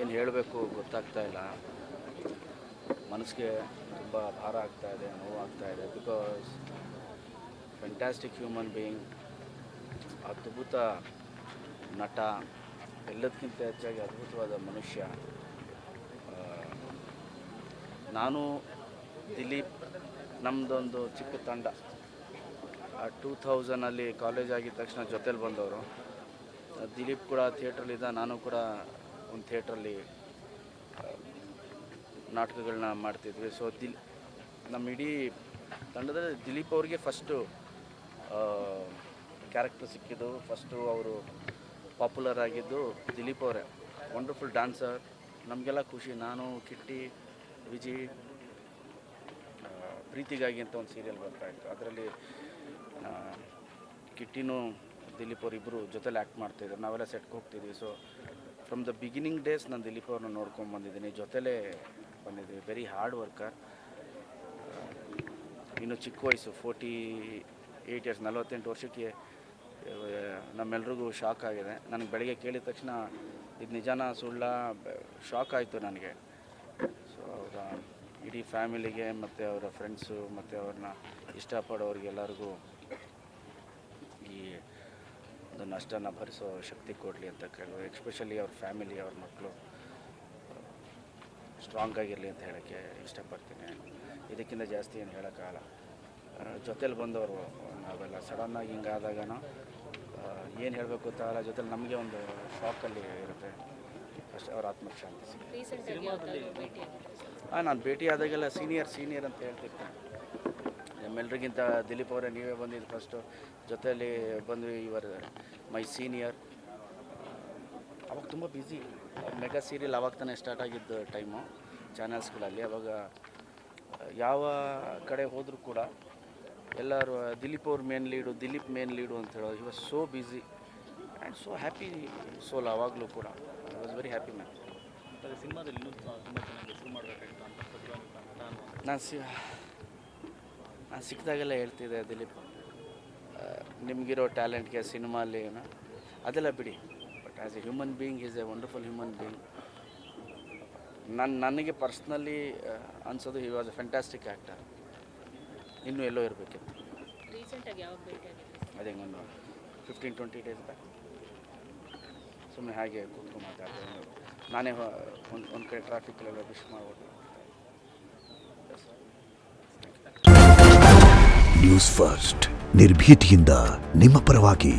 ಏನು ಹೇಳಬೇಕು ಗೊತ್ತಾಗ್ತಾ ಇಲ್ಲ. ಮನಸ್ಸಿಗೆ ತುಂಬ ಭಾರ ಆಗ್ತಾ ಇದೆ, ನೋವಾಗ್ತಾ ಇದೆ. ಬಿಕಾಸ್ ಫ್ಯಾಂಟಾಸ್ಟಿಕ್ ಹ್ಯೂಮನ್ ಬೀಯಿಂಗ್, ಅದ್ಭುತ ನಟ, ಎಲ್ಲದಕ್ಕಿಂತ ಹೆಚ್ಚಾಗಿ ಅದ್ಭುತವಾದ ಮನುಷ್ಯ. ನಾನು ದಿಲೀಪ್ ನಮ್ಮದೊಂದು ಚಿಕ್ಕ ತಂಡ 2000 ಕಾಲೇಜ್ ಆಗಿದ ತಕ್ಷಣ ಜೊತೇಲಿ ಬಂದವರು. ದಿಲೀಪ್ ಕೂಡ ಥಿಯೇಟ್ರಲ್ಲಿದ್ದ, ನಾನು ಕೂಡ ಒಂದು ಥಿಯೇಟ್ರಲ್ಲಿ ನಾಟಕಗಳನ್ನ ಮಾಡ್ತಿದ್ವಿ. ಸೊ ನಮ್ಮ ಇಡೀ ತಂಡದಲ್ಲಿ ದಿಲೀಪ್ ಅವ್ರಿಗೆ ಫಸ್ಟು ಕ್ಯಾರೆಕ್ಟರ್ ಸಿಕ್ಕಿದ್ದು, ಫಸ್ಟು ಅವರು ಪಾಪ್ಯುಲರ್ ಆಗಿದ್ದು ದಿಲೀಪ್ ಅವರೇ. ವಂಡರ್ಫುಲ್ ಡ್ಯಾನ್ಸರ್, ನಮಗೆಲ್ಲ ಖುಷಿ. ನಾನು, ಕಿಟ್ಟಿ, ವಿಜಿ, ಪ್ರೀತಿಗಾಗಿ ಅಂತ ಒಂದು ಸೀರಿಯಲ್ ಬರ್ತಾಯಿತ್ತು. ಅದರಲ್ಲಿ ಕಿಟ್ಟಿನೂ ದಿಲೀಪ್ ಅವರಿಬ್ಬರು ಜೊತೆಲಿ ಆ್ಯಕ್ಟ್ ಮಾಡ್ತಾಯಿದ್ರು. ನಾವೆಲ್ಲ ಸೆಟ್ಗೆ ಹೋಗ್ತಿದ್ವಿ. So from the beginning days ನಾನು ದಿಲೀಪ್ ಅವ್ರನ್ನ ನೋಡ್ಕೊಂಡ್ಬಂದಿದ್ದೀನಿ, ಜೊತೆಲೇ ಬಂದಿದ್ವಿ. Very hard worker. ಇನ್ನು ಚಿಕ್ಕ ವಯಸ್ಸು, 48 ಇಯರ್ಸ್, 48 ವರ್ಷಕ್ಕೆ ನಮ್ಮೆಲ್ರಿಗೂ ಶಾಕ್ ಆಗಿದೆ. ನನಗೆ ಬೆಳಗ್ಗೆ ಕೇಳಿದ ತಕ್ಷಣ ಇದು ನಿಜಾನ ಸುಳ್ಳ ಶಾಕ್ ಆಯಿತು ನನಗೆ. ಸೊ ಅವರ ಇಡೀ ಫ್ಯಾಮಿಲಿಗೆ ಮತ್ತು ಅವರ ಫ್ರೆಂಡ್ಸು ಮತ್ತು ಅವ್ರನ್ನ ಇಷ್ಟಪಡೋರಿಗೆಲ್ಲರಿಗೂ ಈ ಒಂದು ನಷ್ಟನ ಭರಿಸೋ ಶಕ್ತಿ ಕೊಡಲಿ ಅಂತ ಕೇಳೋದು. ಎಕ್ಸ್ಪೆಷಲಿ ಅವ್ರ ಫ್ಯಾಮಿಲಿ, ಅವ್ರ ಮಕ್ಕಳು ಸ್ಟ್ರಾಂಗ್ ಆಗಿರಲಿ ಅಂತ ಹೇಳೋಕ್ಕೆ ಇಷ್ಟಪಡ್ತೀನಿ. ಇದಕ್ಕಿಂತ ಜಾಸ್ತಿ ಏನು ಹೇಳೋಕ್ಕಾಗಲ್ಲ. ಜೊತೇಲಿ ಬಂದವರು ನಾವೆಲ್ಲ ಸಡನ್ನಾಗಿ ಹಿಂಗಾದಾಗನೋ ಏನು ಹೇಳಬೇಕು ಗೊತ್ತಾಗಲ್ಲ. ಜೊತೆಲಿ ನಮಗೆ ಒಂದು ಶಾಕಲ್ಲಿ ಇರುತ್ತೆ. ಅಷ್ಟೇ, ಅವ್ರ ಆತ್ಮಕ್ಕೆ ಶಾಂತಿ ಸಿಗುತ್ತೆ. ನಾನು ಭೇಟಿ ಆದಾಗೆಲ್ಲ ಸೀನಿಯರ್ ಅಂತ ಹೇಳ್ತಿರ್ತೀನಿ. ನಮ್ಮೆಲ್ರಿಗಿಂತ ದಿಲೀಪ್ ಅವರೇ ನೀವೇ ಬಂದಿದ್ದು ಫಸ್ಟು, ಜೊತೆಯಲ್ಲಿ ಬಂದ್ವಿ. ಇವರ್ ಮೈ ಸೀನಿಯರ್. ಅವಾಗ ತುಂಬ ಬ್ಯುಸಿ, ಮೆಗಾ ಸೀರಿಯಲ್ ಅವಾಗ ತಾನೇ ಸ್ಟಾರ್ಟ್ ಆಗಿದ್ದು ಟೈಮು ಚಾನಲ್ಸ್ಗಳಲ್ಲಿ. ಅವಾಗ ಯಾವ ಕಡೆ ಹೋದರೂ ಕೂಡ ಎಲ್ಲರೂ ದಿಲೀಪ್ ಅವ್ರ main lead, Dileep main lead ಅಂತ ಹೇಳೋದು. He was so busy and so happy soul. ಆವಾಗಲೂ ಕೂಡ I was very happy man. ಸಿನಿಮಾದಲ್ಲಿ ಇನ್ನೂ ತುಂಬ ಚೆನ್ನಾಗಿ ಹೆಸರು ಮಾಡಬೇಕಾಗಿತ್ತು ಅಂತ ನಾನು ಸಿಕ್ಕಿದಾಗೆಲ್ಲ ಹೇಳ್ತಿದ್ದೆ, ದಿಲೀಪ್ ನಿಮಗಿರೋ ಟ್ಯಾಲೆಂಟ್ಗೆ ಸಿನಿಮಾಲಿ ಅದೆಲ್ಲ ಬಿಡಿ, but as A human being is A wonderful human being. ನನಗೆ ಪರ್ಸ್ನಲಿ ಅನ್ಸೋದು he was A fantastic actor. ಇನ್ನೂ ಎಲ್ಲೋ ಇರಬೇಕಿತ್ತು. ಅದೇ ಒಂದು 15-20 ಡೇಸ್ ಬ್ಯಾಕ್ ಸುಮ್ಮನೆ ಹಾಗೆ ಕೂತ್ಕೊಂಡು ಮಾತಾಡ್ತೀನಿ. ನಾನೇ ಒಂದು ಕಡೆ ಟ್ರಾಫಿಕಲ್ಲೆಲ್ಲ ವಿಶ್ ಮಾಡ್ಬೋದು. ನ್ಯೂಸ್ ಫಸ್ಟ್, ನಿರ್ಭೀತಿಯಿಂದ ನಿಮ್ಮ ಪರವಾಗಿ.